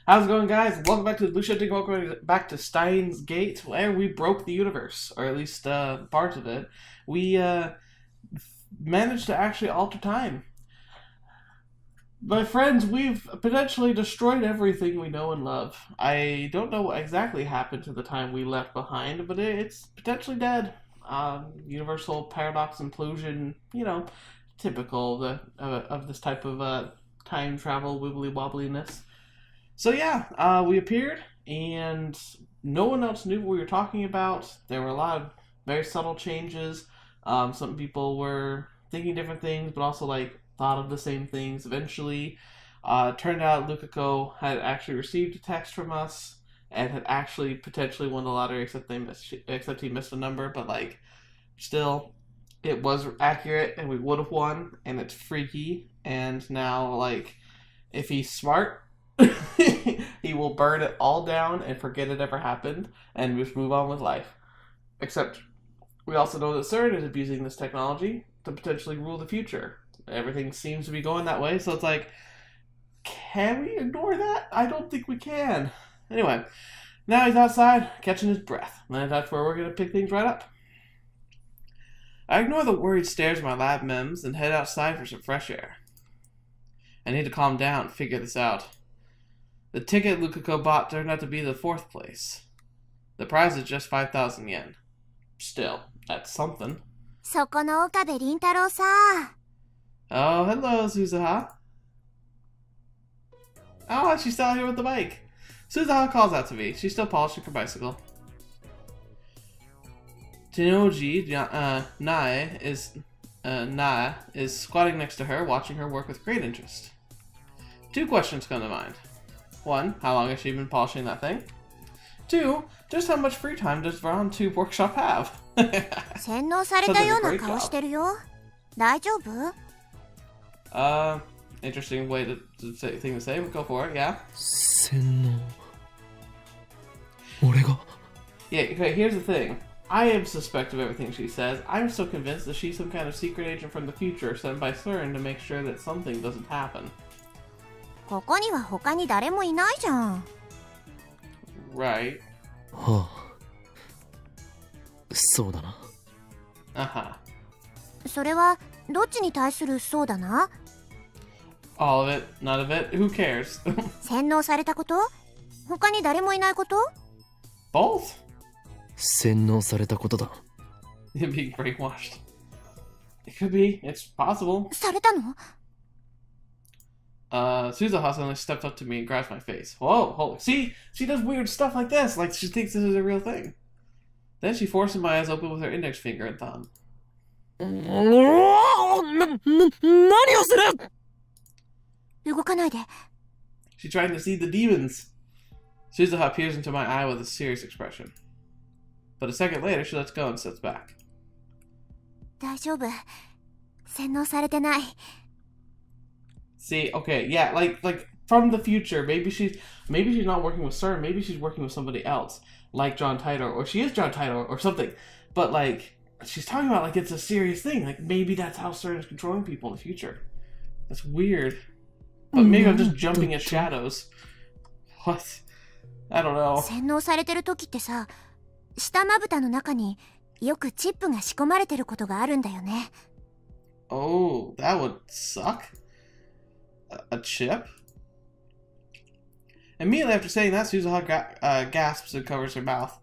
How's it going, guys? Welcome back to the DELUSIONS. Welcome back to Steins Gate, where we broke the universe, or at least parts of it. We managed to actually alter time. My friends, we've potentially destroyed everything we know and love. I don't know what exactly happened to the time we left behind, but it's potentially dead. Universal paradox implosion, typical of this type of time travel wibbly wobbliness. So yeah, we appeared, and no one else knew what we were talking about. There were a lot of very subtle changes. Some people were thinking different things, but also thought of the same things. Eventually, turned out Lukako had actually received a text from us and had actually potentially won the lottery, except he missed a number. But still, it was accurate, and we would have won. And it's freaky. And now, if he's smart. He will burn it all down and forget it ever happened and just move on with life. Except we also know that CERN is abusing this technology to potentially rule the future. Everything seems to be going that way, so it's can we ignore that? I don't think we can. Anyway, now he's outside catching his breath, and that's where we're going to pick things right up. I ignore the worried stares of my lab mems and head outside for some fresh air. I need to calm down and figure this out. The ticket Lukako bought turned out to be the 4th place. The prize is just 5,000 yen. Still, that's something. Oh, hello, Suzuha. Oh, she's still out here with the bike. Suzuha calls out to me. She's still polishing her bicycle. Tenoji Nae is squatting next to her, watching her work with great interest. 2 questions come to mind. 1, how long has she been polishing that thing? 2, just how much free time does Varon Tube Workshop have? Interesting way to thing to say, but go for it, yeah? Yeah, okay, here's the thing. I am suspect of everything she says. I'm so convinced that she's some kind of secret agent from the future sent by CERN to make sure that something doesn't happen. Right. Uh-huh. All of it, none of it, who cares? Both? Being brainwashed. It could be, it's possible. Suzuha suddenly stepped up to me and grabbed my face. Whoa, holy. See? She does weird stuff like this, like she thinks this is a real thing. Then she forces my eyes open with her index finger and thumb. She's trying to see the demons. Suzuha peers into my eye with a serious expression. But a second later, she lets go and sits back. See, okay, yeah, like from the future, maybe she's not working with CERN, maybe she's working with somebody else, like John Titor, or she is John Titor, or something. But she's talking about it's a serious thing. Maybe that's how CERN is controlling people in the future. That's weird. But maybe I'm just jumping at shadows. What? I don't know. Oh, that would suck. A chip? Immediately after saying that, Suzuha gasps and covers her mouth.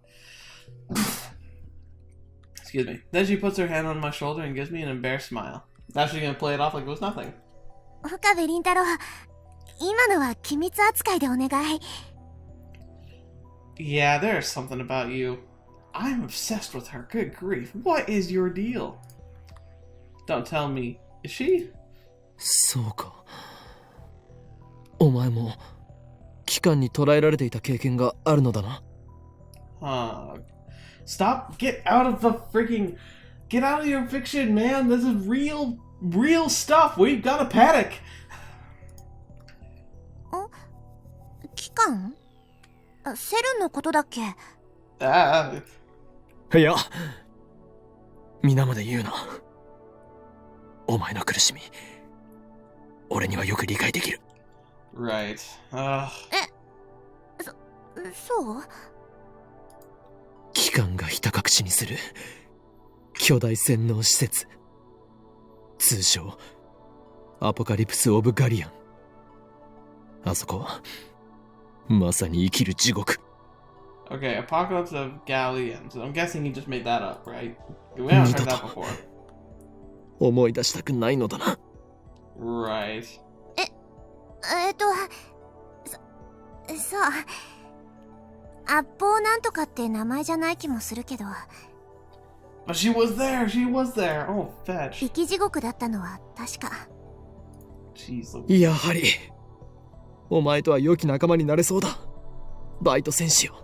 Excuse me. Then she puts her hand on my shoulder and gives me an embarrassed smile. Now she's gonna play it off like it was nothing. Yeah, there's something about you. I'm obsessed with her. Good grief. What is your deal? Don't tell me. Is she? Stop. Get out of your fiction, man. This is real stuff. We've got to panic. Right. そう？機関がひた隠しにする巨大洗脳施設、通称アポカリプス・オブ・ガリアン。あそこはまさに生きる地獄。 Okay, Apocalypse of Galleons. I'm guessing he just made that up, right? We haven't heard that before. 思い出したくないのだな。 Right. そう。圧砲なんとかって名前じゃない気もするけど。But she was there! She was there! Oh, fetch. 生き地獄だったのは確か。Jeez. やはりお前とは良き仲間になれそうだ、バイト戦士よ。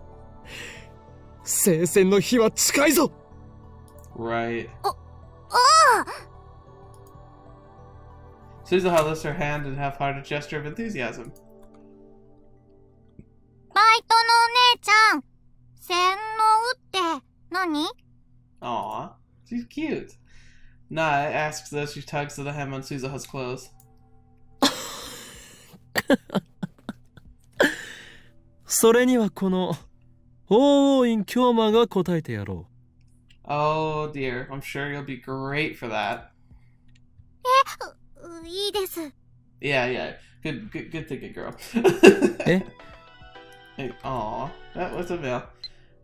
聖戦の日は近いぞ。 Right. ああ Suzuha lifts her hand in a half-hearted gesture of enthusiasm. バイトのお姉ちゃん、洗脳って何？ Aw, she's cute. Nae asks as she tugs at the hem on Suzuha's clothes. それにはこの法王院京馬が答えてやろう。 Oh dear, I'm sure you'll be great for that. いいです。Yeah, yeah. Good thinking, girl. え Hey, aw, that was a veil.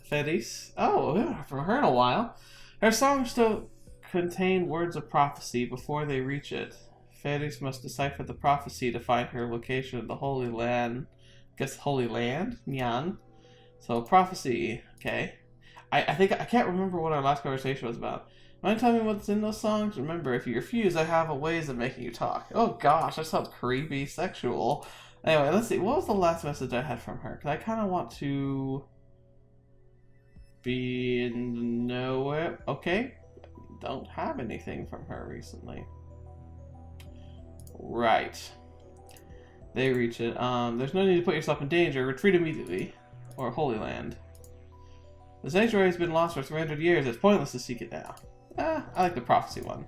Feliz. Oh, we haven't heard her in a while. Her songs still contain words of prophecy before they reach it. Feliz must decipher the prophecy to find her location in the Holy Land. Guess Holy Land? Nyan. So, prophecy. Okay. I think I can't remember what our last conversation was about. Mind telling me what's in those songs? Remember, if you refuse, I have a ways of making you talk. Oh gosh, that sounds creepy, sexual. Anyway, let's see. What was the last message I had from her? Because I kind of want to be in nowhere. Okay. Don't have anything from her recently. Right. They reach it. There's no need to put yourself in danger. Retreat immediately. Or Holy Land. The sanctuary has been lost for 300 years. It's pointless to seek it now. I like the prophecy one.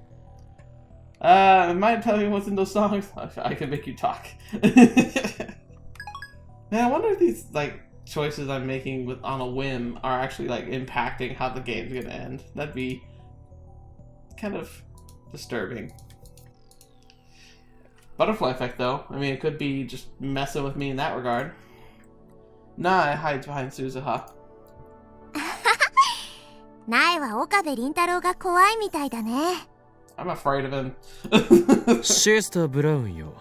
Mind telling me what's in those songs? I can make you talk. Man, I wonder if these like choices I'm making with on a whim are actually like impacting how the game's gonna end. That'd be kind of disturbing. Butterfly effect though. I mean, it could be just messing with me in that regard. Nae hides behind Suzuha. 苗は岡部倫太郎が怖いみたいだね。I'm afraid of him. シェスター・ブラウンよ。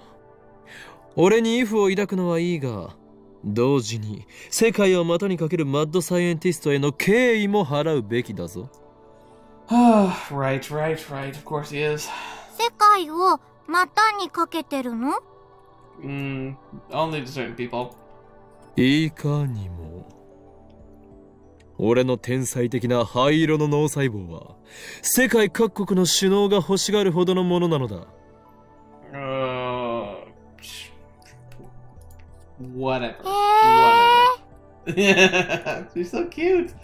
俺にイフを抱くのはいいが、同時に世界を股にかけるマッドサイエンティストへの敬意も払うべきだぞ。right. Of course he is. 世界を股にかけてるの？ only to certain people. いかにも。俺の天才的な灰色の脳細胞は世界各国の首脳が欲しがるほどのものなのだ。Whatever. She's so cute.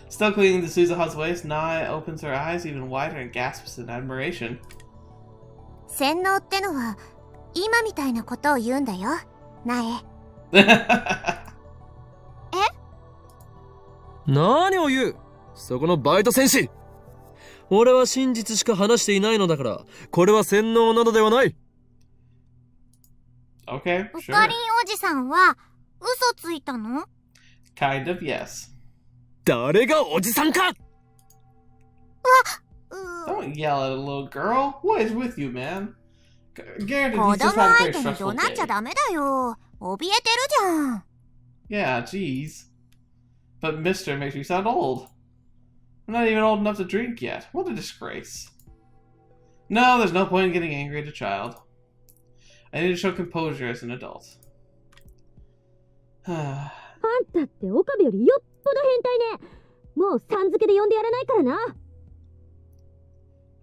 Still clinging to Suzuha's waist, Nae opens her eyes even wider and gasps in admiration. 洗脳ってのは今みたいなことを言うんだよ、苗。何を言う、そこのバイト戦士。俺は真実しか話していないのだから、これは洗脳などではない。Okay, お sure. かりんおじさんは嘘ついたの？ Kind of, yes. 誰がおじさんか。Don't yell at a little girl. What is with you, man? Guaranteed 子 he's just 供 had a 相 very 手に stressful 怒鳴っちゃ day. ダメだよ。怯えてるじゃん。Yeah, jeez. But Mister makes me sound old. I'm not even old enough to drink yet. What a disgrace. No, there's no point in getting angry at a child. I need to show composure as an adult. あんたって岡部よりよっぽど変態ね。もうさん付けで呼んでやらないからな。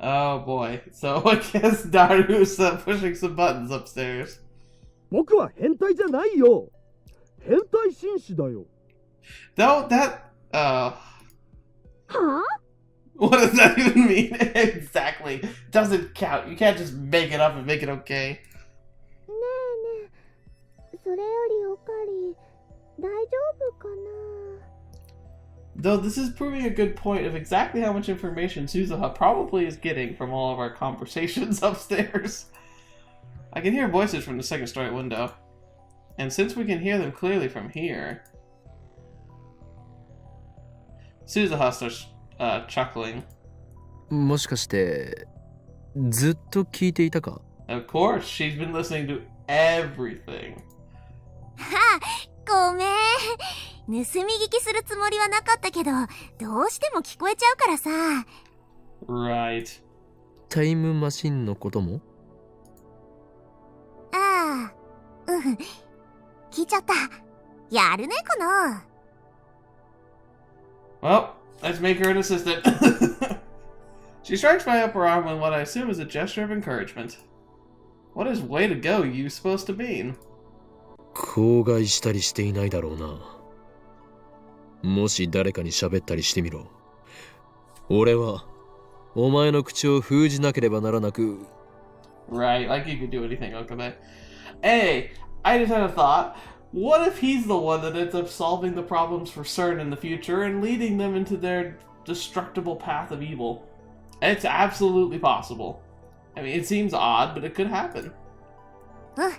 Oh boy. So I guess Daru's pushing some buttons upstairs. 僕は変態じゃないよ。変態紳士だよ。Though thatはあ？ what does that even mean? Exactly. Doesn't count. You can't just make it up and make it okay. ねえねえ、それよりおかり大丈夫かな。Though this is proving a good point of exactly how much information Suzuha probably is getting from all of our conversations upstairs. I can hear voices from the second story window. And since we can hear them clearly from here... Suzuha starts chuckling. もしかしてずっと聞いていたか？ Of course, she's been listening to everything. ごめん。盗み聞きするつもりはなかったけど、どうしても聞こえちゃうからさ。Right. タイムマシンのことも？ああ、うん。聞いちゃった。やるね、この。Well, let's make her an assistant. She strikes my upper arm with what I assume is a gesture of encouragement. What is way to go you supposed to mean? 口外したりしていないだろうな。もし誰かに喋ったりしてみろ。俺はお前の口を封じなければならなく。 Right, like you could do anything, Okabe. Hey, I just had a thought. What if he's the one that ends up solving the problems for CERN in the future and leading them into their destructible path of evil? It's absolutely possible. I mean, it seems odd, but it could happen. うん、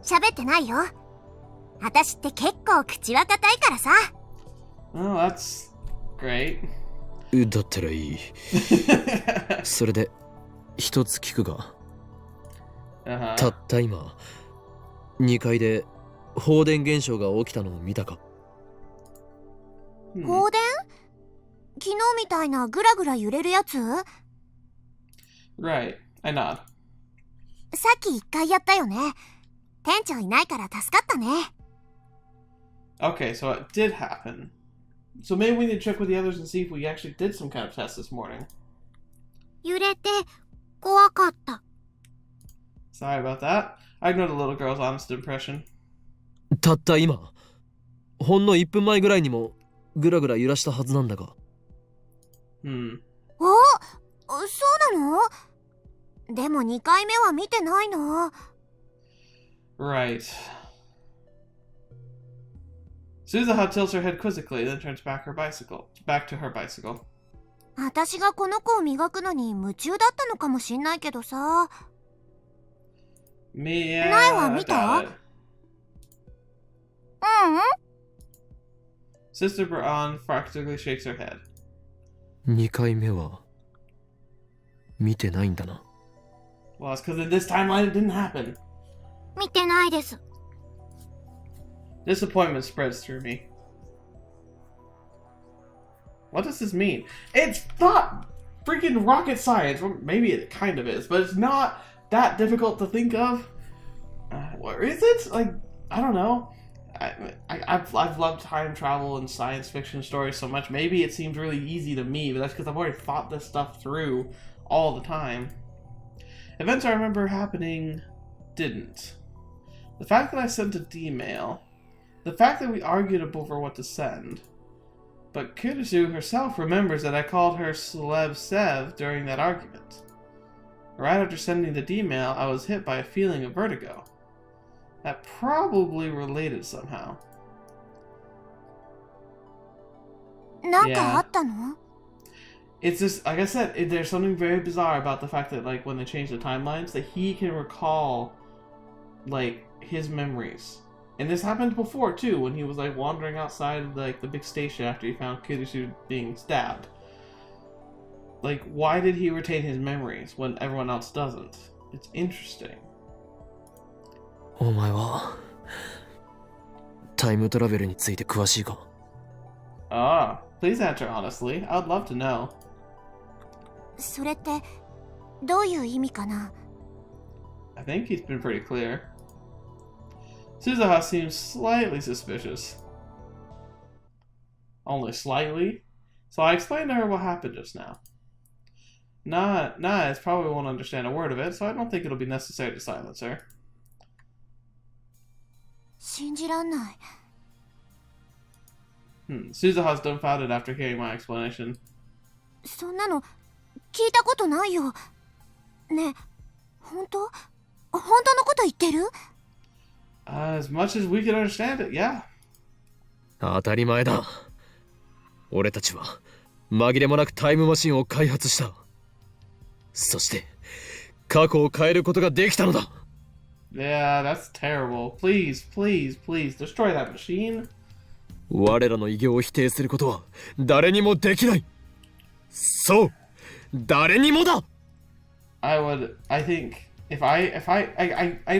喋ってないよ。私って結構口は固いからさ。Oh, that's great. だったらいい。それで一つ聞くが、たった今2階で放電現象が起きたのを見たか？放電？昨日みたいなグラグラ揺れるやつ？ Right, I nod. さっき1回やったよね。店長いないから助かったね。Okay, so it did happen. So maybe we need to check with the others and see if we actually did some kind of test this morning. 揺れて怖かった。Sorry about that. I ignored the little girl's honest impression. たった今、ほんの1分前ぐらいにもグラグラ揺らしたはずなんだが。お、そうなの？でも2回目は見てないな。Right. Suzuha tilts her head quizzically, then turns back to her bicycle. 私がこの子を磨くのに夢中だったのかもしんないけどさ。Yeah, 苗は見た？ got it. Sister Braun practically shakes her head. 2回目は見てないんだな。Well, it's because in this timeline it didn't happen. 見てないです。Disappointment spreads through me. What does this mean? It's not freaking rocket science. Well, maybe it kind of is, but it's not that difficult to think of. Or is it? Like, I don't know. I've loved time travel and science fiction stories so much. Maybe it seems really easy to me, but that's because I've already thought this stuff through all the time. Events I remember happening didn't. The fact that I sent a D-mail. The fact that we argued over what to send. But Kurisu herself remembers that I called her Celeb Sev during that argument. Right after sending the D-mail, I was hit by a feeling of vertigo. That probably related somehow. なんかあったの？ It's just, like I said, there's something very bizarre about the fact that, like, when they change the timelines, that he can recall, like, his memories. And this happened before, too, when he was, like, wandering outside, like, the big station after he found Kurisu being stabbed. Like, why did he retain his memories when everyone else doesn't? It's interesting. お前はタイムトラベルについて詳しいか？ Ah, please answer honestly. I would love to know. それってどういう意味かな？ I think he's been pretty clear. Suzuha seems slightly suspicious. Only slightly? So I explained to her what happened just now. Nah, probably won't understand a word of it, so I don't think it'll be necessary to silence her. 信じらんない。Suzuha's dumbfounded after hearing my explanation. そんなの聞いたことないよ。ねえ、本当のこと言ってる？ As much as we can understand it, yeah. 当たり前だ。俺たちは紛れもなくタイムマシンを開発した。そして過去を変えることができたのだ。 Yeah, that's terrible. Please, please, please destroy that machine. 我らの偉業を否定することは誰にもできない。そう、誰にもだ。 I think if I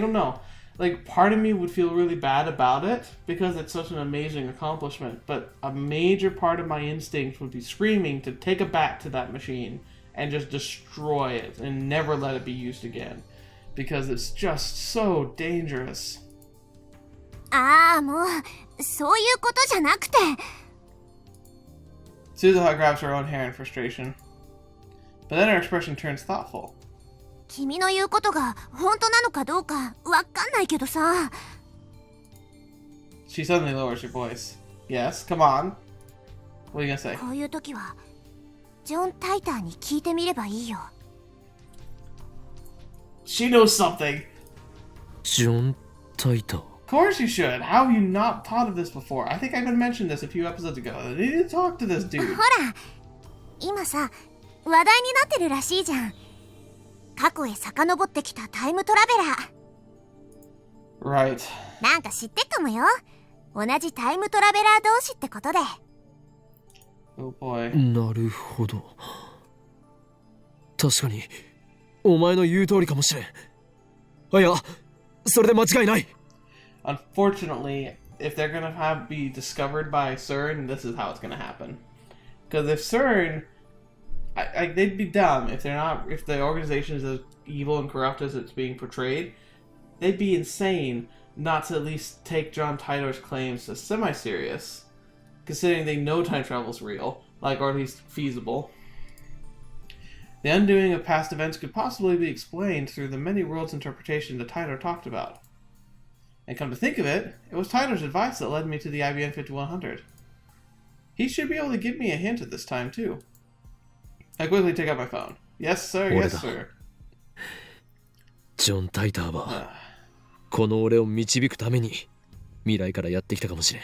don't know. Like, part of me would feel really bad about it because it's such an amazing accomplishment, but a major part of my instinct would be screaming to take a bat to that machine and just destroy it and never let it be used again because it's just so dangerous. ああ、もう、そういうことじゃなくて。Suzuha grabs her own hair in frustration, but then her expression turns thoughtful. 君の言うことが本当なのかどうかわかんないけどさ。She suddenly lowers her voice. Yes, come on. What are you gonna say? こういう時は、ジョン・タイターに聞いてみればいいよ。She knows something. ジョン・タイター。 Of course you should. How have you not thought of this before? I think I even mentioned this a few episodes ago. I need to talk to this dude. ほら、今さ、話題になってるらしいじゃん。過去へ遡ってきたタイムトラベラー。 Right. なんか知ってっかもよ。同じタイムトラベラー同士ってことで。Oh boy. なるほど。確かにお前の言う通りかもしれん。あ、いや、それで間違いない。 Unfortunately, if they're gonna be discovered by CERN, this is how it's gonna happen. Because if CERN, they'd be dumb if the organization is as evil and corrupt as it's being portrayed. They'd be insane not to at least take John Titor's claims as semi-serious, considering they know time travel's real, or at least feasible. The undoing of past events could possibly be explained through the many worlds interpretation that Titor talked about. And come to think of it, it was Titor's advice that led me to the IBN 5100. He should be able to give me a hint at this time, too. I quickly take out my phone. Yes, sir, yes, sir. ジョン・タイターはこの俺を導くために未来からやってきたかもしれん。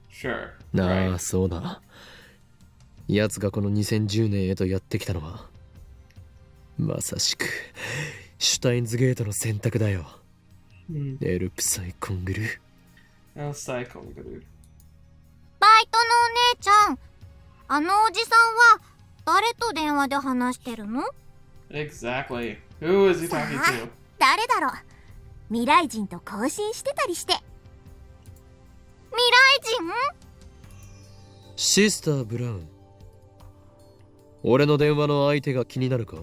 Sure. なあ、そうだ。奴がこの2010年へとやってきたのはまさしくシュタインズゲートの選択だよ。エルプサイコングル。El Psy Congrud. バイトのお姉ちゃん、あのおじさんは誰と電話で話してるの？ Exactly. Who is he talking さあ to? 誰だろう。未来人と交信してたりして。未来人？シスター・ブラウン。俺の電話の相手が気になるか？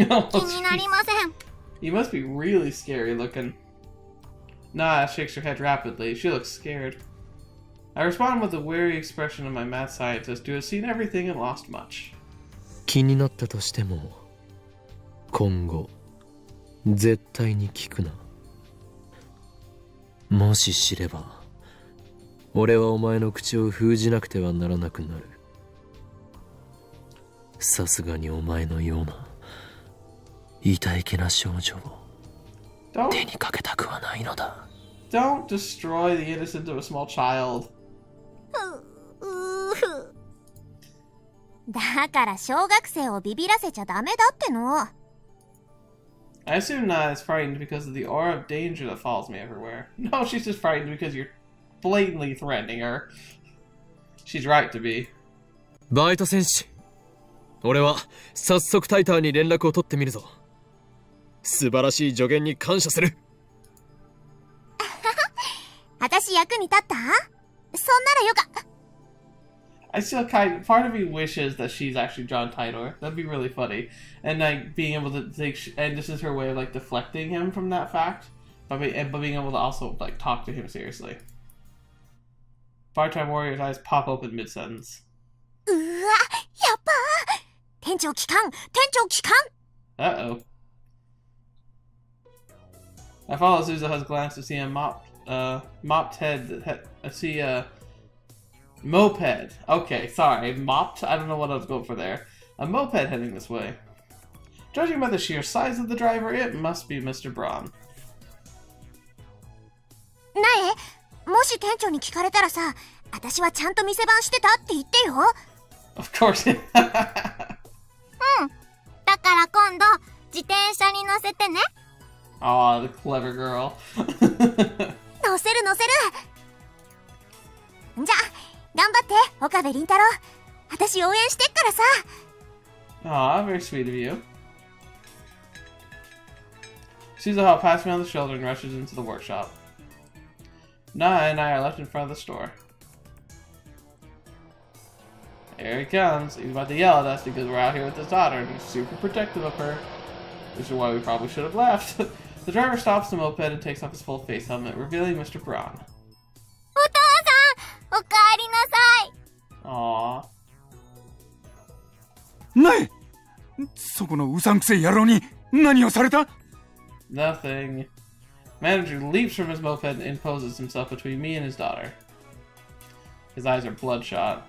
Oh, 気になりません。 You must be really scary looking. Nah shakes her head rapidly. She looks scared. I respond with a wary expression of my mad scientist who has seen everything and lost much. 気になったとしても今後絶対に聞くな。もし知れば俺はお前の口を封じなくてはならなくなる。さすがにお前のような痛いけな少女を手にかけたくはないのだ。 Don't destroy the innocence of a small child. だから小学生をビビらせちゃダメだっての。 I assume Nana is frightened because of the aura of danger that follows me everywhere. No, she's just frightened because you're blatantly threatening her. She's right to be. バイト戦士、俺は早速タイターに連絡を取ってみるぞ。素晴らしい助言に感謝する。私役に立った？そんならよか。I still part of me wishes that she's actually John Titor. That'd be really funny. And being able to think, and this is her way of deflecting him from that fact, but being able to also talk to him seriously. Part-time warrior's eyes pop open mid-sentence. うわ、やっばー。店長機関、店長機関。 Uh-oh. I follow Suzuha's glance to see a mopped head. I see a moped. Okay, sorry, mopped. I don't know what I was going for there. A moped heading this way. Judging by the sheer size of the driver, it must be Mr. Braun. なえ、もしし店長に聞かれたらさ、私はちゃんと店番してたって言ってよ。Of course. だから今度自転車に乗せてね。Aw, the clever girl. 乗せる乗せる。じゃあ頑張って岡部倫太郎。私応援してっからさ。Aw, very sweet of you. Suzuha passes me on the shoulder and rushes into the workshop. Naya and I are left in front of the store. Here he comes. He's about to yell at us because we're out here with his daughter and he's super protective of her. Which is why we probably should have left. The driver stops the moped and takes off his full face helmet, revealing Mr. Braun. お父さん、おかえりなさい。Aww. なえ、そこのうさんくせえ野郎に何をされた？ Nothing. Manager leaps from his moped and imposes himself between me and his daughter. His eyes are bloodshot.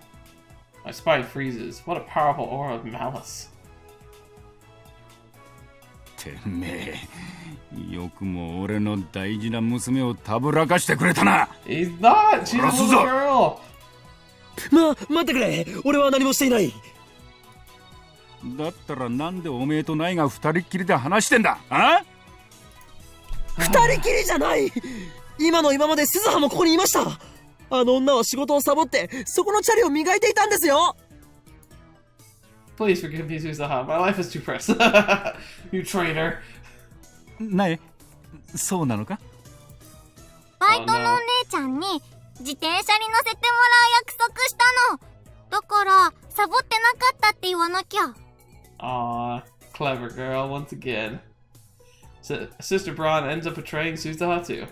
My spine freezes. What a powerful aura of malice. てめえ、よくも俺の大事な娘をたぶらかしてくれたな。 He's not! She's a little girl! 待ってくれ。俺は何もしていない。だったらなんでおめえとナイが二人っきりで話してんだ？あ？二人きりじゃない。今の今まで鈴葉もここにいました。あの女は仕事をサボってそこのチャリを磨いていたんですよ。 Please forgive me, Suzuha. My life is too precious. You traitor. ナイ、そうなのか？バイトのお姉ちゃんに自転車に乗せてもらう約束したの。だからサボってなかったって言わなきゃ。Aw, clever girl once again. Sister Braun ends up betraying Suzuha too.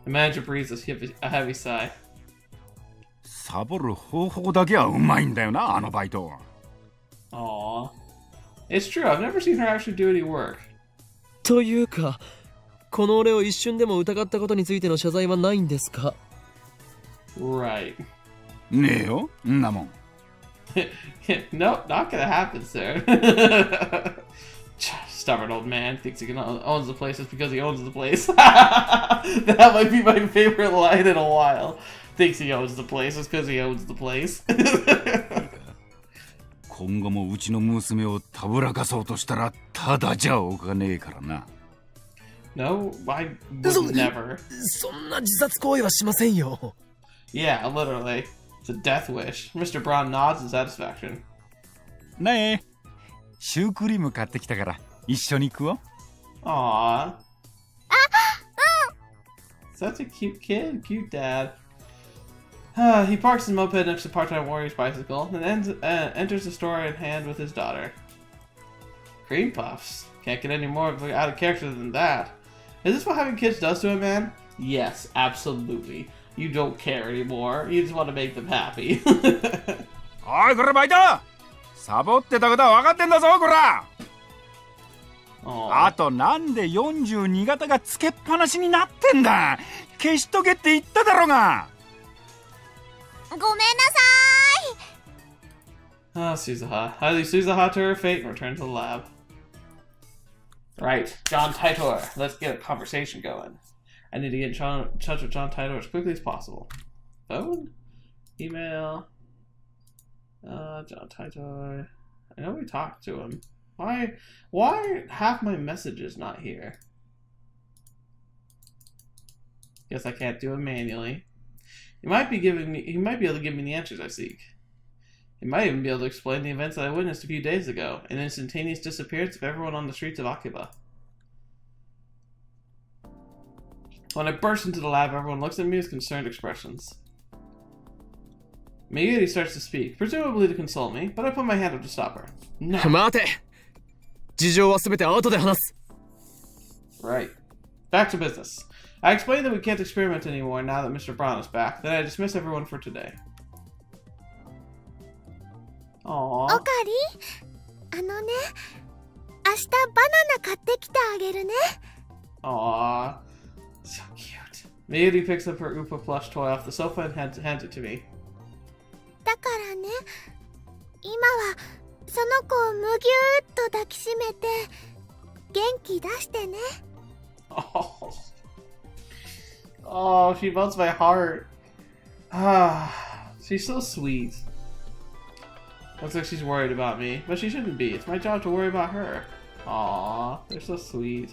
The manager breathes a heavy sigh. サボる方法だけはうまいんだよな、あのバイト。Aw. It's true, I've never seen her actually do any work. というか、この俺を一瞬でも疑ったことについての謝罪はないんですか？ Right. ねえよ、んなもん。No, not gonna happen, sir. Stubborn old man thinks he owns the place just because he owns the place. That might be my favorite line in a while. Thinks he owns the place just because he owns the place. 今後もうちの娘をたぶらかそうとしたらただじゃおかねえからな。No, I would never. そんな自殺行為はしませんよ。Yeah, literally. It's a death wish. Mr. Braun nods in satisfaction. ねえ、シュークリーム買ってきたから一緒に食おう。Aww. Such a cute kid. Cute dad. He parks his moped next to Part-Time Warrior's bicycle and enters the store in hand with his daughter. Cream puffs. Can't get any more out of character than that. Is this what having kids does to a man? Yes, absolutely. You don't care anymore. You just want to make them happy. おいこれバイト、サボってたことは分かってんだぞこら。あとなんで42型がつけっぱなしになってんだ。消しとけって言っただろうが。ごめんなさ Oh, Suzuha. I leave Suzuha to her fate and return to the lab. Right, John Titor. Let's get a conversation going. I need to get in touch with John Titor as quickly as possible. Phone? Email? John Titor. I know we talked to him. Why are half my messages not here? Guess I can't do it manually. He might be able to give me the answers I seek. He might even be able to explain the events that I witnessed a few days ago, an instantaneous disappearance of everyone on the streets of Akiba. When I burst into the lab, everyone looks at me with concerned expressions. Miyuri starts to speak, presumably to console me, but I put my hand up to stop her. No. 待て。事情はすべて後で話す。Right. Back to business. I explained that we can't experiment anymore now that Mr. Braun is back. Then I dismiss everyone for today. い。 Aww. おかり、ね、明日バナナ買ってきてあげるね。 Aww. So cute. Miyuri picks up her Oopa plush toy off the sofa and hands it to me. だからね、今はその子をむぎゅーっと抱きしめて元気出してね。Oh. Oh, she melts my heart. Ah, she's so sweet. Looks like she's worried about me, but she shouldn't be. It's my job to worry about her. Aw, they're so sweet.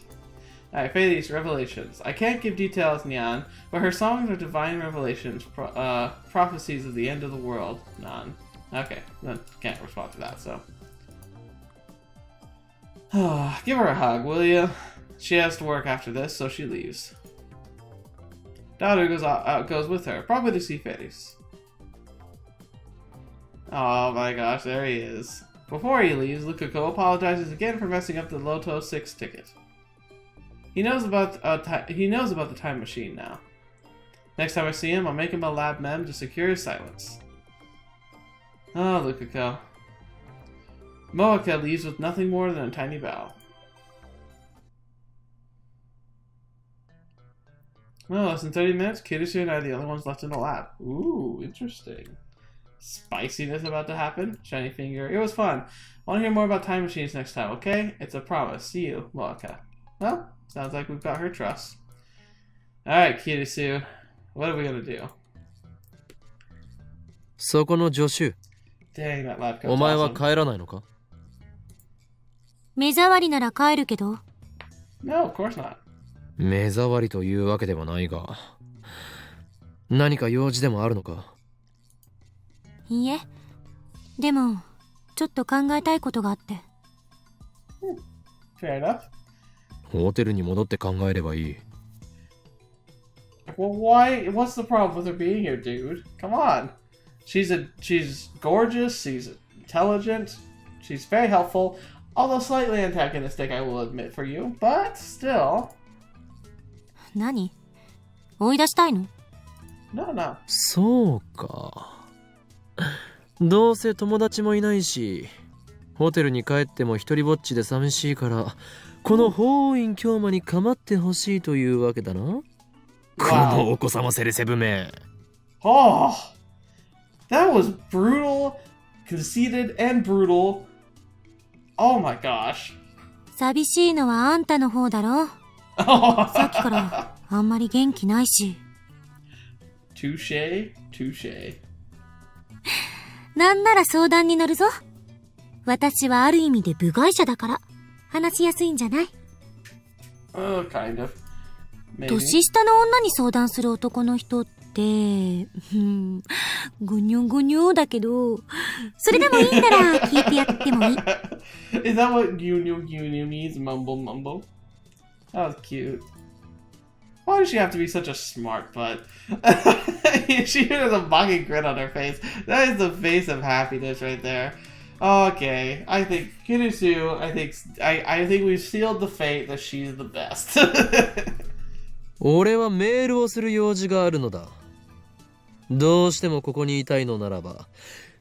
Alright, Fades, Revelations. I can't give details, Nyan, but her songs are divine revelations, prophecies of the end of the world. None. Okay, then can't respond to that, so. Give her a hug, will you? She has to work after this, so she leaves. Daughter goes with her, probably to see Fades. Oh my gosh, there he is. Before he leaves, Lukako apologizes again for messing up the Loto 6 ticket. He knows about the time machine now. Next time I see him, I'll make him a lab mem to secure his silence. Oh, Lukako. Moeka leaves with nothing more than a tiny bow. Well, less than 30 minutes, Kirisu and I are the only ones left in the lab. Ooh, interesting. Spiciness about to happen. Shiny finger. It was fun. Want to hear more about time machines next time, okay? It's a promise. See you, Moeka. Well, sounds like we've got her trust. Alright, Kirisu. What are we gonna do? そこの助手、 Dang, that lab coat's お前は awesome. 帰らないのか？目障りなら帰るけど。No, of course not. 目障りというわけではないが、何か用事でもあるのか？いいえ。でも、ちょっと考えたいことがあって。Fair enough. ホテルに戻って考えればいい。Well, why? What's the problem with her being here, dude? Come on. She's gorgeous, she's intelligent, she's very helpful, although slightly antagonistic, I will admit for you, but still. 何？追い出したいの？ No, no. そうか。どうせ友達もいないし、ホテルに帰っても一人ぼっちで寂しいから、この法院京馬に構ってほしいというわけだな。このお子様セレセブめ。Oh, that was brutal, conceited, and brutal. Oh my gosh. 寂しいのはあんたの方だろ。さっきからあんまり元気ないし。Touche, touche. なんなら相談に乗るぞ。私はある意味で部外者だから話しやすいんじゃない？ Oh, kind of. Maybe. 年下の女に相談する男の人って、ぐにょぐにょだけど、それでもいいなら聞いてやってもいい。Is that what Gyunyu means? Mumble mumble? That was cute. Why does she have to be such a smart butt? She has a mocking grin on her face. That is the face of happiness right there. Okay, I think Kirisu, I think we've sealed the fate that she's the best. 俺はメールをする用事があるのだ。どうしてもここにいたいのならば、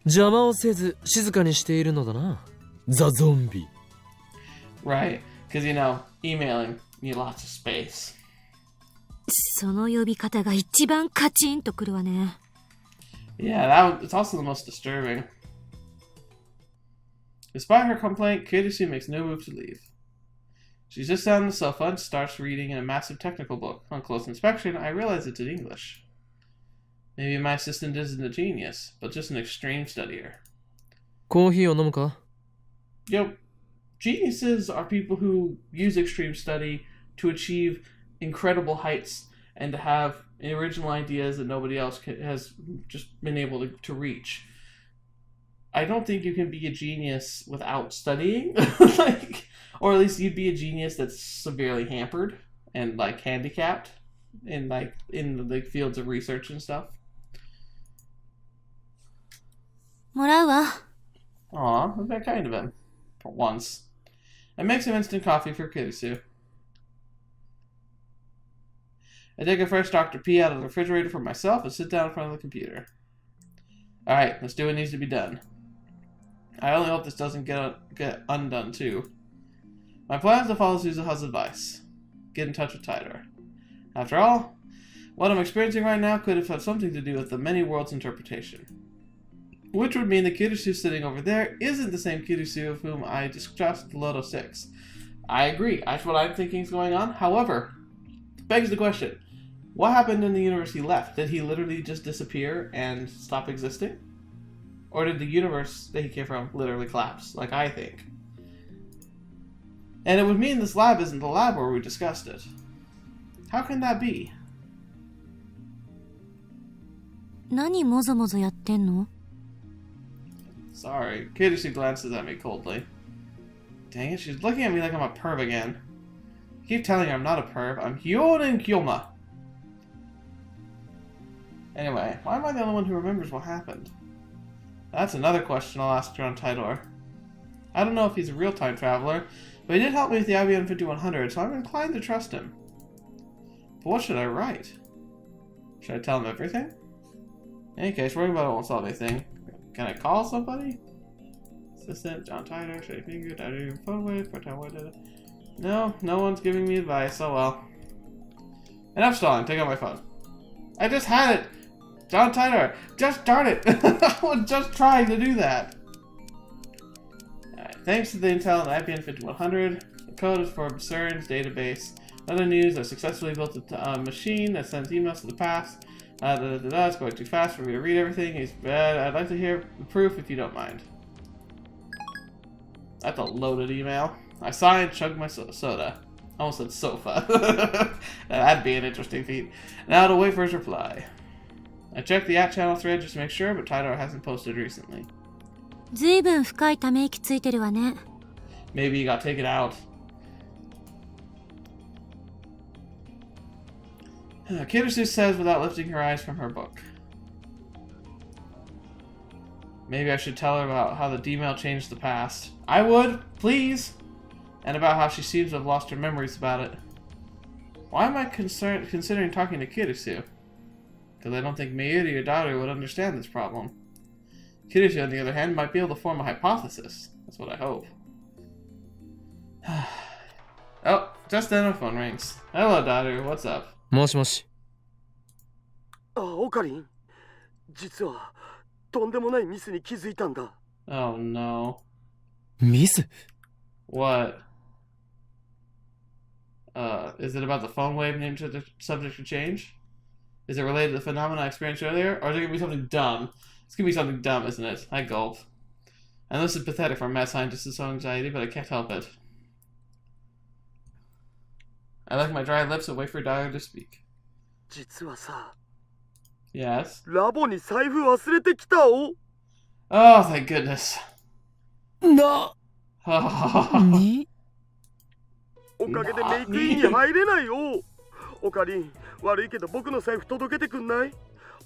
邪魔をせず静かにしているのだな。ザ・ゾンビ。Right, because you know, emailing, you need lots of space. その呼び方が一番カチンとくるわね。Yeah, it's also the most disturbing. Despite her complaint, Kirisu makes no move to leave. She sits down on the sofa and starts reading in a massive technical book. On close inspection, I realize it's in English. Maybe my assistant isn't a genius, but just an extreme studier. コーヒーを飲むか？ Yep. Geniuses are people who use extreme study to achieve incredible heights and to have original ideas that nobody else has just been able to reach. I don't think you can be a genius without studying, or at least you'd be a genius that's severely hampered and handicapped in the fields of research and stuff. もらうわ。Aw, that's very kind of him. For once. I make some instant coffee for Kirisu. I take a fresh Dr. P out of the refrigerator for myself and sit down in front of the computer. Alright, let's do what needs to be done. I only hope this doesn't get undone too. My plan is to follow Suzuha's advice. Get in touch with Titor. After all, what I'm experiencing right now could have had something to do with the many worlds interpretation. Which would mean the Kirisu sitting over there isn't the same Kirisu of whom I discussed Loto 6. I agree, that's what I'm thinking is going on. However, begs the question, What happened in the universe he left? Did he literally just disappear and stop existing? Or did the universe that he came from literally collapse, like I think? And it would mean this lab isn't the lab where we discussed it. How can that be? 何もぞもぞやってんの? Sorry. Kiyoshi glances at me coldly. Dang it, she's looking at me like I'm a perv again. I keep telling her I'm not a perv. I'm Hyorin Kyoma. Anyway, why am I the only one who remembers what happened? That's another question I'll ask John Titor. I don't know if he's a real time traveler, but he did help me with the IBM 5100, so I'm inclined to trust him. But what should I write? Should I tell him everything? In any case, worrying about it won't solve anything. Can I call somebody? Assistant, John Titor, Shady Finger, Titor, phone away, part-time what did it? No, no one's giving me advice, oh well. Enough stalling, take out my phone. I just had it! John Titor, just darn it! I was just trying to do that! Alright, thanks to the intel on the IBM 5100, the code is for CERN's database. Other news, I successfully built a machine that sends emails to the past. It's going too fast for me to read everything. He's bad. I'd like to hear the proof if you don't mind. That's a loaded email. I signed, chugged my soda. I almost said sofa. That'd be an interesting feat. Now to wait for his reply. I checked the @channel thread just to make sure, but Titor hasn't posted recently. ずいぶん深いため息ついてるわね。 Maybe he got taken out. Kiyoshi says without lifting her eyes from her book. Maybe I should tell her about how the D-mail changed the past. I would, please! And about how she seems to have lost her memories about it. Why am I considering talking to Kiyoshi? Because I don't think Mayuri or Daru would understand this problem. Kiyoshi, on the other hand, might be able to form a hypothesis. That's what I hope. Oh, just then my phone rings. Hello, Daru. What's up? もしもし。あ、オカリン。実はとんでもないミスに気づいたんだ。Oh no. ミス? What? Is it about the phone wave named to the subject to change? Is it related to the phenomena I experienced earlier? Or is it gonna be something dumb? It's gonna be something dumb, isn't it? I gulp. I know this is pathetic for a mad scientist with so anxiety, but I can't help it. I lick my dry lips and wait for Daru to speak. 実はさ、 Yes? ラボに財布忘れてきたお。 Oh, thank goodness. な、に? おかげでメイクインに入れないよ。オカリン、悪いけど僕の財布届けてくんない？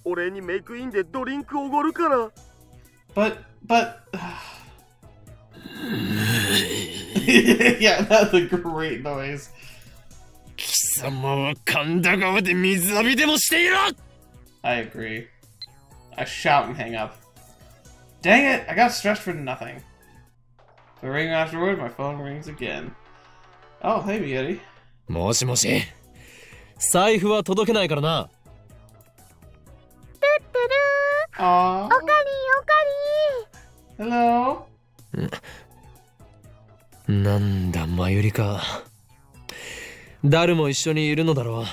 お礼にメイクインでドリンクおごるから。But... Yeah, that's a great noise. 貴様は神田川で水浴びでもしていろ! I agree. I shout and hang up. Dang it! I got stressed for nothing. The ring afterward, my phone rings again. Oh, hey, Miyuri. もしもし。財布は届けないからな。Aww. おかりん Hello. なんだ、マユリか。誰も一緒にいるのだろう。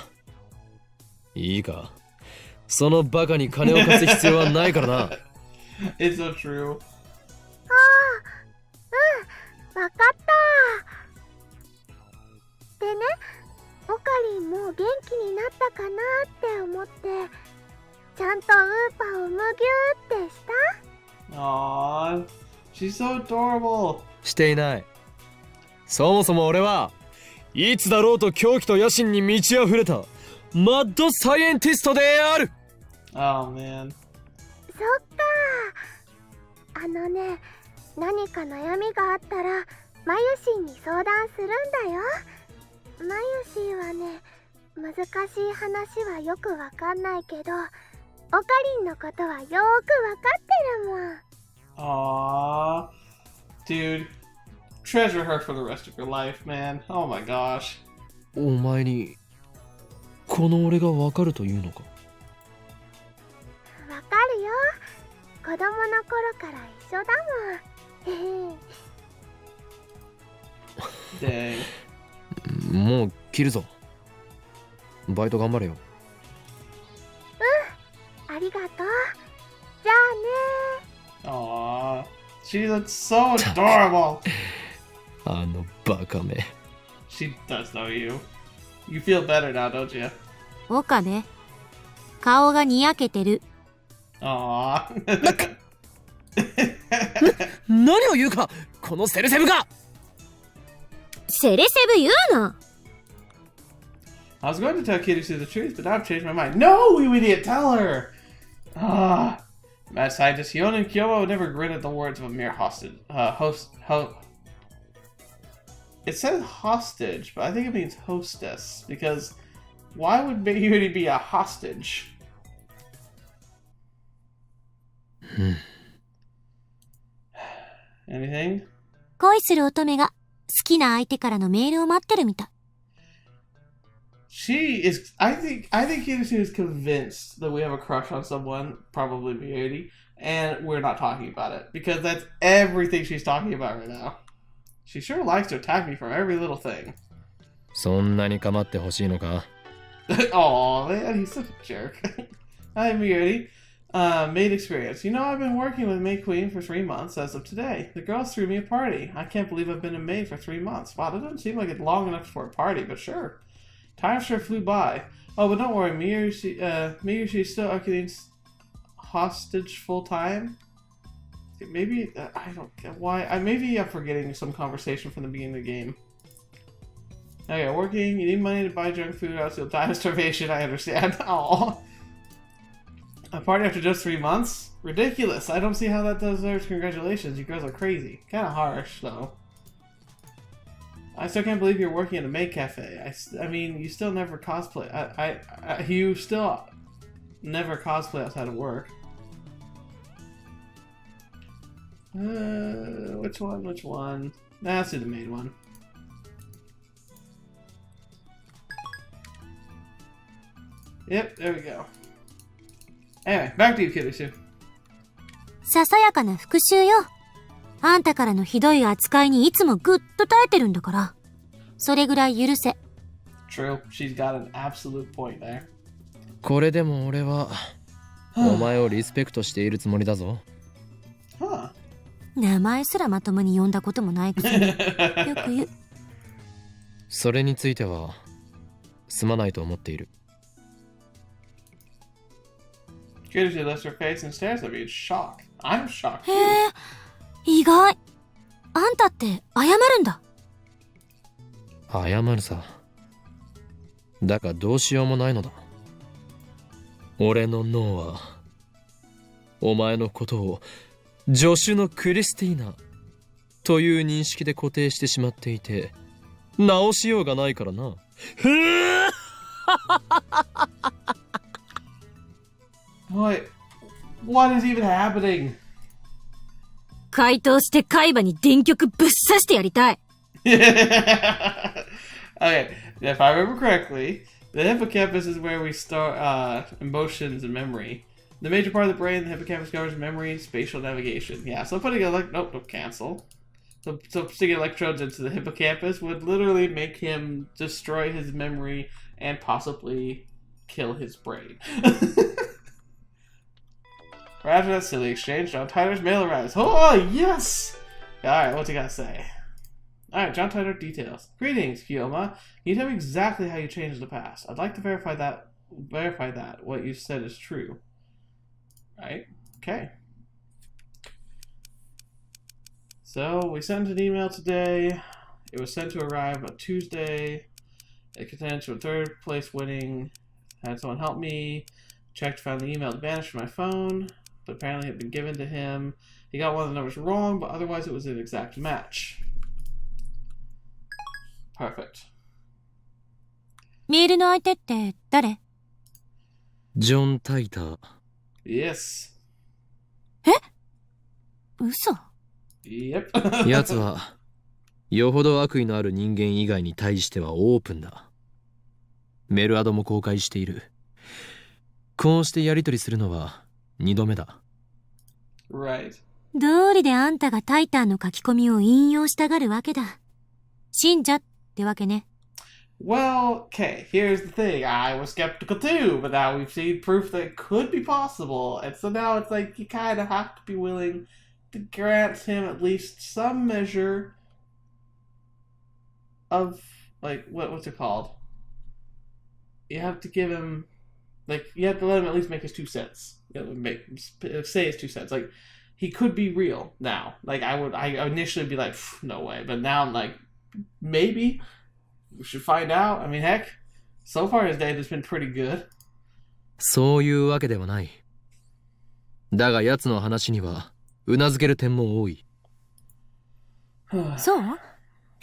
いいか。そのバカに金を貸す必要はないからな。It's so true. わかったでね、オカリンもう元気になったかなって思って、ちゃんとウーパーをむぎゅーってした？ Aww. She's so adorable. していない。そもそも俺はいつだろうと狂気と野心に満ち溢れたマッドサイエンティストである。 Oh, man. そっか。あのね、何か悩みがあったらマユシンに相談するんだよ。マユシンはね、難しい話はよくわかんないけど、オカリンのことはよーくわかってるもん。 Aww. Dude, treasure her for the rest of your life, man. Oh my gosh. お前にこの俺がわかるというのか。わかるよ。子供の頃から一緒だもん。 Dang. もう切るぞ。バイト頑張れよ。りがとう。じゃあね。 Aww. She looks so adorable. あのバカめ。 She does know you. You feel better now, don't you? 岡部、顔がにやけてる。Aww. 何を言うかこのセルセブが。セレセブ言うな。I was going to tell Kirisu the truth, but now I've changed my mind. No, you idiot! Tell her! Mad scientist Hyun and Kyomo would never grin at the words of a mere hostage. It says hostage, but I think it means hostess, because why would Mayuri be a hostage? Anything? 恋する乙女が好きな相手からのメールを待ってるみたい。She is. I think Kirisu is convinced that we have a crush on someone, probably Mayuri, and we're not talking about it because that's everything she's talking about right now. She sure likes to attack me for every little thing. そんなに構ってほしいのか。 Aw, man, he's such a jerk. Hi, Mayuri. Maid experience. You know, I've been working with Maid Queen for 3 months as of today. The girls threw me a party. I can't believe I've been a maid for 3 months. Wow, that doesn't seem like it's long enough for a party, but sure. Time sure flew by. Oh, but don't worry, Mayuri, still Akine's hostage full time? Maybe, I don't get why. Maybe I'm forgetting some conversation from the beginning of the game. Okay, working, you need money to buy junk food, else you'll die of starvation, I understand. Aww. A party after just 3 months? Ridiculous. I don't see how that deserves congratulations. You girls are crazy. Kinda harsh, though. I still can't believe you're working at a maid cafe. I mean, you still never cosplay. You still never cosplay outside of work. Which one? Which one? Nah, let's do the maid one. Yep, there we go. Anyway, back to you, Kirisu. ささやかな復讐よ。あんたからのひどい扱いにいつもぐっと耐えてるんだから。それぐらい許せ。True, she's got an absolute point there. これでも俺はお前をリスペクトしているつもりだぞ。Huh. 名前すらまともに呼んだこともないくせによく言う。それについてはすまないと思っている。Kirisu lifts her face and stares at me in shock. I'm shocked. へえ、意外。あんたって謝るんだ。謝るさ。だがどうしようもないのだ。俺の脳はお前のことを助手のクリスティーナという認識で固定してしまっていて直しようがないからな。What is even happening? 回答して海馬に電極ぶっ刺してやりたい。Okay, if I remember correctly, the hippocampus is where we store emotions and memory. The major part of the brain, the hippocampus covers memory, spatial navigation. Yeah, so putting don't cancel. So sticking electrodes into the hippocampus would literally make him destroy his memory and possibly kill his brain. Right after that silly exchange, John Titor's mail arrives. Oh, yes! Alright, what's he got to say? Alright, John Titor details. Greetings, Kyoma. You tell me exactly how you changed the past. I'd like to verify that what you said is true. Right? Okay. So, we sent an email today. It was sent to arrive on Tuesday. It contains a third place winning. Had someone help me. Checked, found the email vanished from my phone. But apparently it had been given to him. He got one of the numbers wrong, but otherwise it was an exact match. Perfect. メールの相手って誰？ジョン・タイター。Yes. え？嘘？ Yep. 奴はよほど悪意のある人間以外に対してはオープンだ。メルアドも公開している。こうしてやり取りするのは2度目だ。Right. 道理であんたがタイタンの書き込みを引用したがるわけだ。信者ってわけね。Well, okay, here's the thing. I was skeptical too, but now we've seen proof that it could be possible. And so now it's like you kind of have to be willing to grant him at least some measure of, like, what's it called? You have to give him, like, you have to let him at least make his 2 cents. Say his 2 cents. Like, he could be real now. Like, I initially be like, no way. But now I'm like, maybe. We should find out. I mean, heck, so far his data's been pretty good. そういうわけではない。だが奴の話にはうなずける点も多い。そう？フ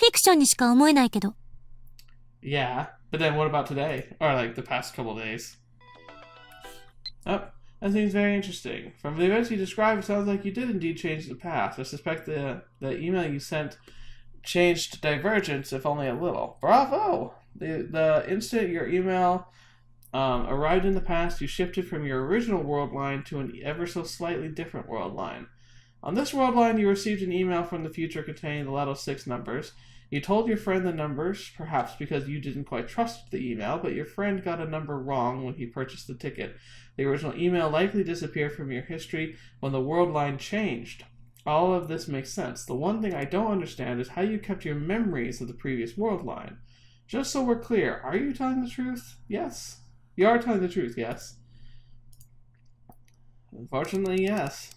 ィクションにしか思えないけど。Yeah, but then what about today? Or like the past couple days? Oh, that seems very interesting. From the events you described, it sounds like you did indeed change the past. I suspect the email you sent changed divergence, if only a little. Bravo! The instant your email arrived in the past, you shifted from your original world line to an ever so slightly different world line. On this world line, you received an email from the future containing the Lotto 6 numbers. You told your friend the numbers, perhaps because you didn't quite trust the email, but your friend got a number wrong when he purchased the ticket. The original email likely disappeared from your history when the world line changed. All of this makes sense. The one thing I don't understand is how you kept your memories of the previous world line. Just so we're clear, are you telling the truth? Yes. You are telling the truth, yes. Unfortunately, yes.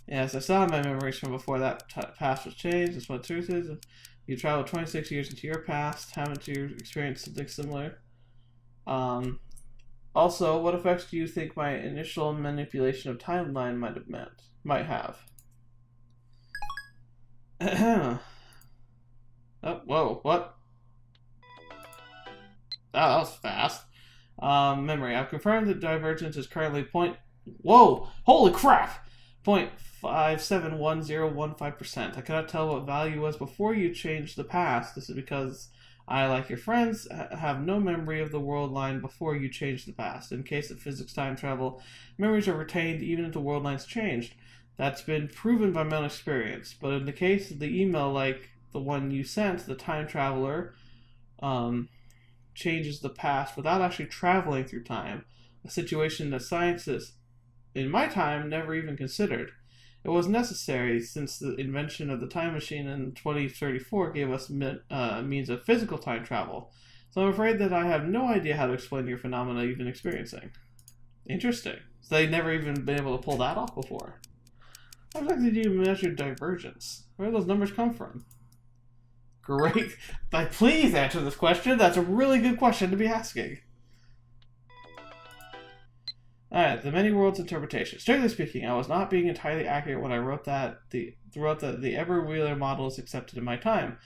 Yes, I still have my memories from before that past was changed. That's what truth is. You traveled 26 years into your past. Haven't you experienced something similar? Also, what effects do you think my initial manipulation of timeline might have? Oh, whoa, what? Oh, that was fast. Memory. I've confirmed that divergence is currently Whoa! Holy crap! 0.571015%. I cannot tell what value was before you changed the past. This is because I, like your friends, have no memory of the world line before you changed the past. In case of physics time travel, memories are retained even if the world line's changed. That's been proven by my own experience. But in the case of the email like the one you sent, the time traveler changes the past without actually traveling through time, a situation that scientists in my time never even considered. It was necessary since the invention of the time machine in 2034 gave us means of physical time travel. So I'm afraid that I have no idea how to explain your phenomena you've been experiencing. Interesting. So they've never even been able to pull that off before. How exactly do you measure divergence? Where do those numbers come from? Great. Please answer this question. That's a really good question to be asking. Alright, the many worlds interpretation. Strictly speaking, I was not being entirely accurate when I wrote that the Ever-Wheeler model is accepted in my time.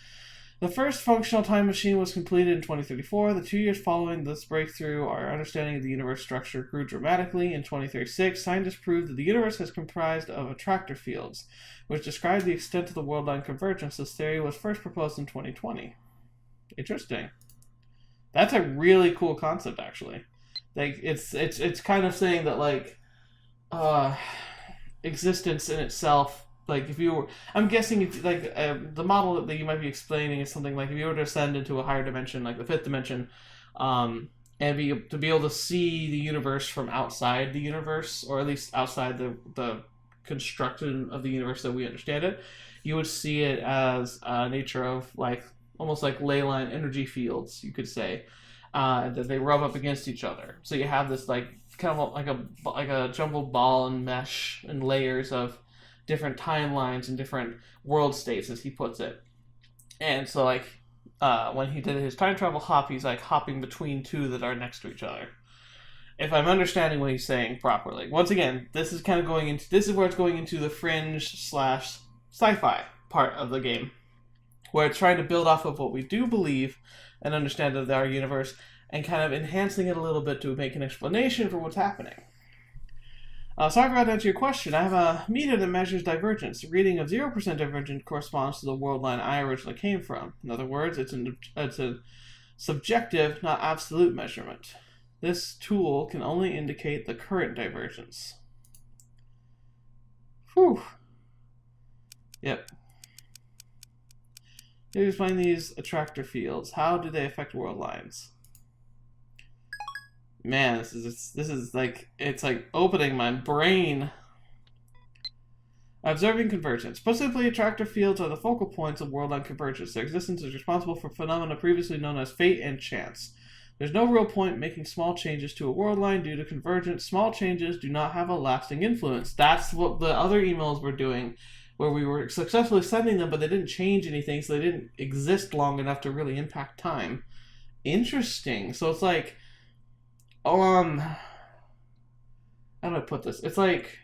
The first functional time machine was completed in 2034. The 2 years following this breakthrough, our understanding of the universe structure grew dramatically. In 2036, scientists proved that the universe is comprised of attractor fields, which describe the extent of the world line convergence. This theory was first proposed in 2020. Interesting. That's a really cool concept, actually. Like it's kind of saying that like existence in itself, like if you were, I'm guessing if like the model that you might be explaining is something like if you were to ascend into a higher dimension, like the 5th dimension, and to be able to see the universe from outside the universe, or at least outside the construction of the universe that we understand it, you would see it as a nature of like almost like ley line energy fields, you could say. That they rub up against each other. So you have this like kind of like a jumbled ball and mesh and layers of different timelines and different world states, as he puts it. And so like when he did his time travel hop, he's like hopping between two that are next to each other. If I'm understanding what he's saying properly. Once again, this is where it's going into the fringe / sci-fi part of the game, where it's trying to build off of what we do believe and understand of our universe, and kind of enhancing it a little bit to make an explanation for what's happening. So I forgot to answer your question. I have a meter that measures divergence. A reading of 0% divergence corresponds to the world line I originally came from. In other words, it's a subjective, not absolute measurement. This tool can only indicate the current divergence. Whew. Yep. Can you explain these attractor fields? How do they affect world lines? Man, this is like, it's like opening my brain. Observing convergence. Put simply, attractor fields are the focal points of world line convergence. Their existence is responsible for phenomena previously known as fate and chance. There's no real point making small changes to a world line due to convergence. Small changes do not have a lasting influence. That's what the other emails were doing, where we were successfully sending them, but they didn't change anything, so they didn't exist long enough to really impact time. Interesting. So it's like, how do I put this? It's like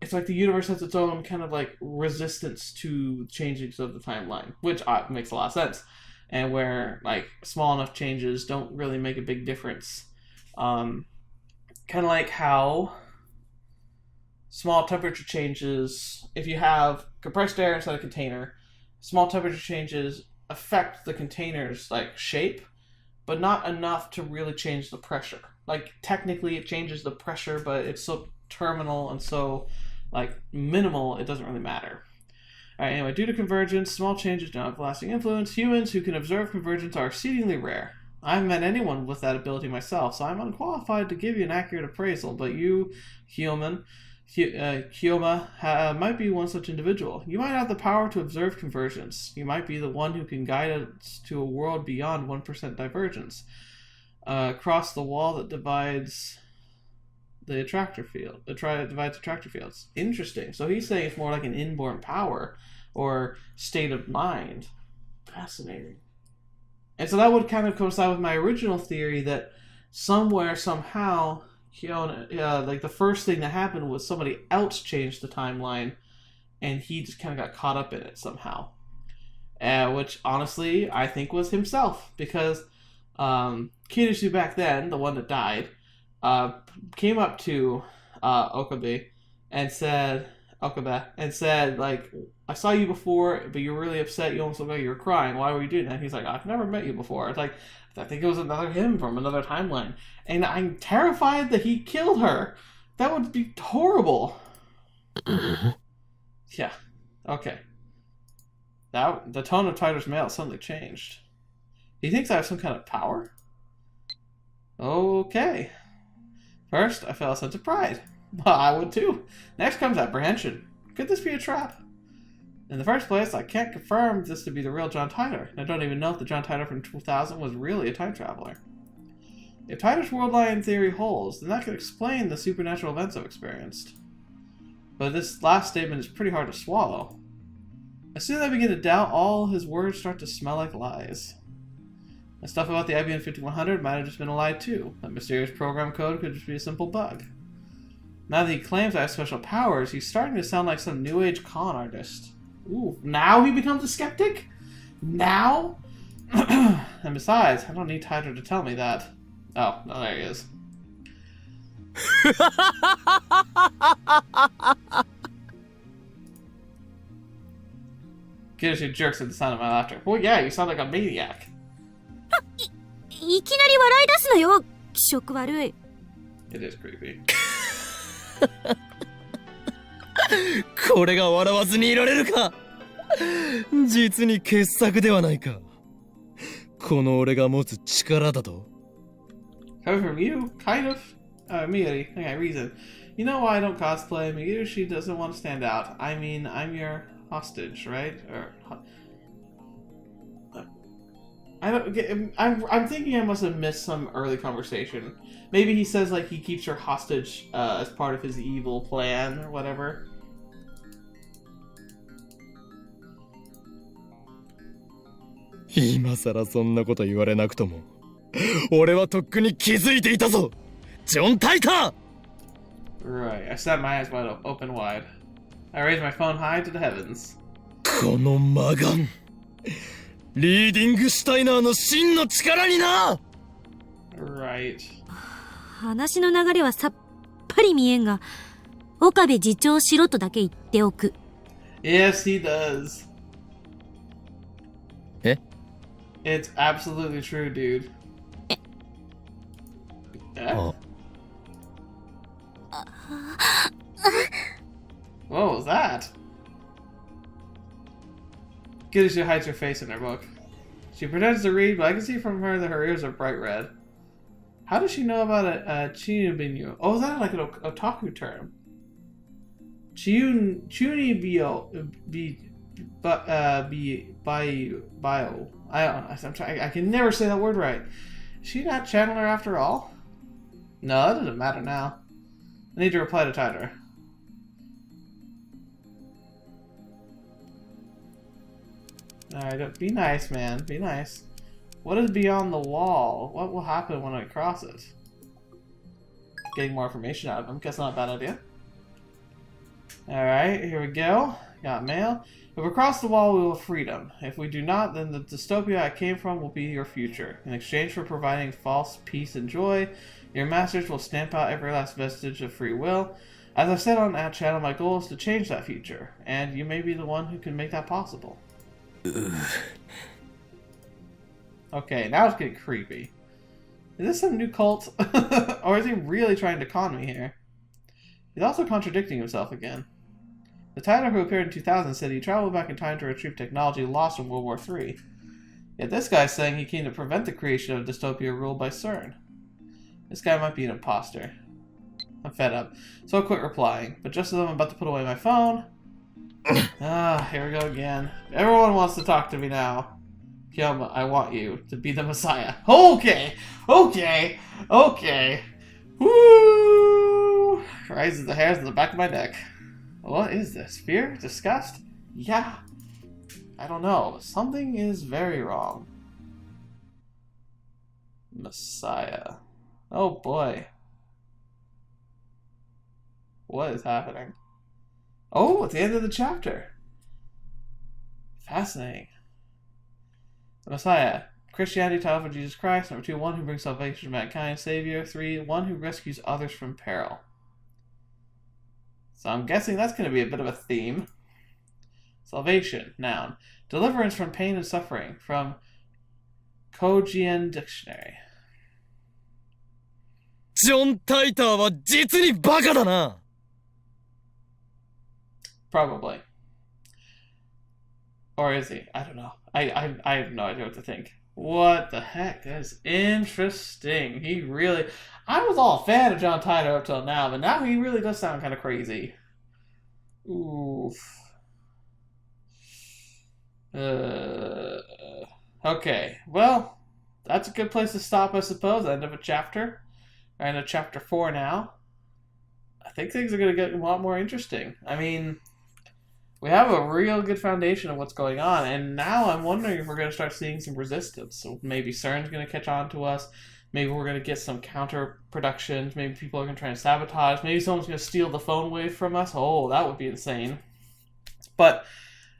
the universe has its own kind of like resistance to changings of the timeline, which makes a lot of sense. And where like small enough changes don't really make a big difference. Kind of like how small temperature changes, if you have compressed air inside a container, small temperature changes affect the container's like shape, but not enough to really change the pressure. Like technically it changes the pressure, but it's so terminal and so like minimal, it doesn't really matter. Alright, anyway, due to convergence, small changes don't have lasting influence. Humans who can observe convergence are exceedingly rare. I haven't met anyone with that ability myself, so I'm unqualified to give you an accurate appraisal, but you, Hyoma, might be one such individual. You might have the power to observe convergence. You might be the one who can guide us to a world beyond 1% divergence. Across the wall that divides the attractor field. Divides attractor fields. Interesting. So he's saying it's more like an inborn power or state of mind. Fascinating. And so that would kind of coincide with my original theory that somewhere, somehow, like the first thing that happened was somebody else changed the timeline and he just kind of got caught up in it somehow. Which honestly I think was himself, because Kiritsu back then, the one that died, came up to Okabe and said, like, I saw you before, but you were really upset. You almost looked like you were crying. Why were you doing that? He's like, I've never met you before. It's like, I think it was another him from another timeline. And I'm terrified that he killed her. That would be horrible. Yeah. Okay. The tone of Titor's mail suddenly changed. He thinks I have some kind of power? Okay. First, I felt a sense of pride. Well, I would too. Next comes apprehension. Could this be a trap? In the first place, I can't confirm this to be the real John Titor. I don't even know if the John Titor from 2000 was really a time traveler. If Titor's world line theory holds, then that could explain the supernatural events I've experienced. But this last statement is pretty hard to swallow. As soon as I begin to doubt, all his words start to smell like lies. The stuff about the IBM 5100 might have just been a lie too. That mysterious program code could just be a simple bug. Now that he claims I have special powers, he's starting to sound like some new age con artist. Ooh, now he becomes a skeptic? Now? And besides, I don't need Titor to tell me that. Oh, no, there he is. Kiritsu jerks at the sound of my laughter. Well, yeah, you sound like a maniac. いきなり笑い出すなよ、気色悪い。 It is creepy. これが笑わずにいられるか。実に傑作ではないか。この俺が持つ力だと。Coming from you? Kind of. Miyuri, I got reason. You know why I don't cosplay? Miyuri, she doesn't want to stand out. I mean, I'm your hostage, right? Or... I don't get. I'm thinking I must have missed some early conversation. Maybe he says like he keeps her hostage as part of his evil plan or whatever. Right, I set my eyes open wide. I raised my phone high to the heavens. この魔眼。リーディングシュタイナーの真の力にな。Right. 話の流れはさっぱり見えんが、岡部次長しろとだけ言っておく。Yes, he does. え? It's absolutely true, dude. Oh. What was that? Gilly hides her face in her book. She pretends to read, but I can see from her that her ears are bright red. How does she know about a Chinubinyu? Oh, is that like an otaku term? Chunibyo bio. I don't know. I can never say that word right. Is she not channeler after all? No, that doesn't matter now. I need to reply to Titor. Alright, be nice, man. Be nice. What is beyond the wall? What will happen when I cross it? Getting more information out of him. Guess not a bad idea. Alright, here we go. Got mail. If we cross the wall, we will have freedom. If we do not, then the dystopia I came from will be your future. In exchange for providing false peace and joy, your masters will stamp out every last vestige of free will. As I said on that channel, my goal is to change that future, and you may be the one who can make that possible. Okay, now it's getting creepy. Is this some new cult? Or is he really trying to con me here? He's also contradicting himself again. The Titor who appeared in 2000 said he traveled back in time to retrieve technology lost in World War III. Yet this guy's saying he came to prevent the creation of dystopia ruled by CERN. This guy might be an imposter. I'm fed up, so I quit replying. But just as I'm about to put away my phone... here we go again. Everyone wants to talk to me now. Kyoma, I want you to be the Messiah. Okay! Okay! Okay! Woo! Rises the hairs on the back of my neck. What is this? Fear? Disgust? Yeah. I don't know. Something is very wrong. Messiah. Oh boy. What is happening? Oh, at the end of the chapter. Fascinating. The Messiah. Christianity, title for Jesus Christ. Number 2, one who brings salvation to mankind. Savior. 3, one who rescues others from peril. So I'm guessing that's going to be a bit of a theme. Salvation. Noun. Deliverance from pain and suffering. From Kojian Dictionary. John Titor は実にバカだな。 Probably. Or is he? I don't know. I have no idea what to think. What the heck? That's interesting. He really... I was all a fan of John Titor up till now, but now he really does sound kind of crazy. Oof. Okay. Well, that's a good place to stop, I suppose. End of a chapter. We're in chapter 4 now. I think things are going to get a lot more interesting. I mean... We have a real good foundation of what's going on, and now I'm wondering if we're going to start seeing some resistance. So maybe CERN's going to catch on to us. Maybe we're going to get some counter productions. Maybe people are going to try and sabotage. Maybe someone's going to steal the phone wave from us. Oh, that would be insane. But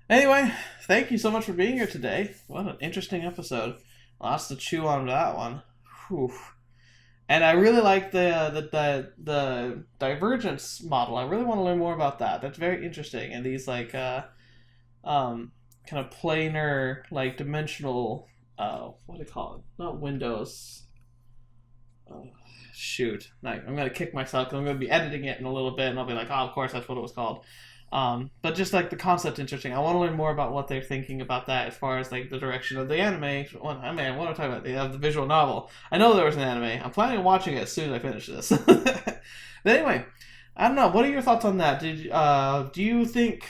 anyway, thank you so much for being here today. What an interesting episode. Lots to chew on that one. Whew. And I really like the divergence model. I really want to learn more about that. That's very interesting. And these like kind of planar, like dimensional what do you call it? Not windows. Shoot. I'm gonna kick myself because I'm gonna be editing it in a little bit and I'll be like, oh, of course that's what it was called. But just like the concept interesting. I want to learn more about what they're thinking about that as far as like the direction of the anime. What am I talking about? The visual novel. I know there was an anime. I'm planning on watching it as soon as I finish this. But anyway, I don't know. What are your thoughts on that? Do you think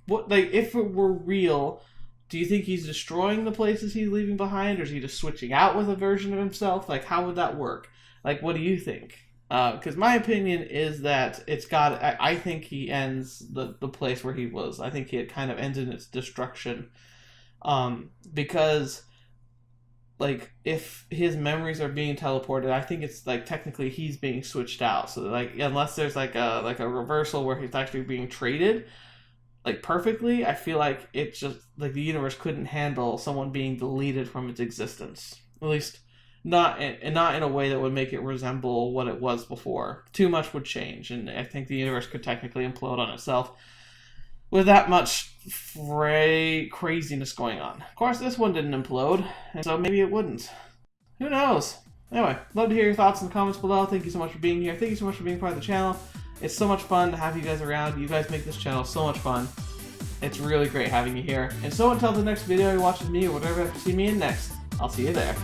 if it were real, do you think he's destroying the places he's leaving behind, or is he just switching out with a version of himself? Like, how would that work? Like, what do you think? Because my opinion is that I think he ends the place where he was. I think it kind of ends in its destruction. Because, like, if his memories are being teleported, I think it's, like, technically he's being switched out. So, like, unless there's, like a reversal where he's actually being traded, like, perfectly, I feel like it's just, like, the universe couldn't handle someone being deleted from its existence. At least... Not in a way that would make it resemble what it was before. Too much would change, and I think the universe could technically implode on itself with that much craziness going on. Of course, this one didn't implode, and so maybe it wouldn't. Who knows? Anyway, love to hear your thoughts in the comments below. Thank you so much for being here. Thank you so much for being part of the channel. It's so much fun to have you guys around. You guys make this channel so much fun. It's really great having you here. And so until the next video you watch with me or whatever you have to see me in next, I'll see you there.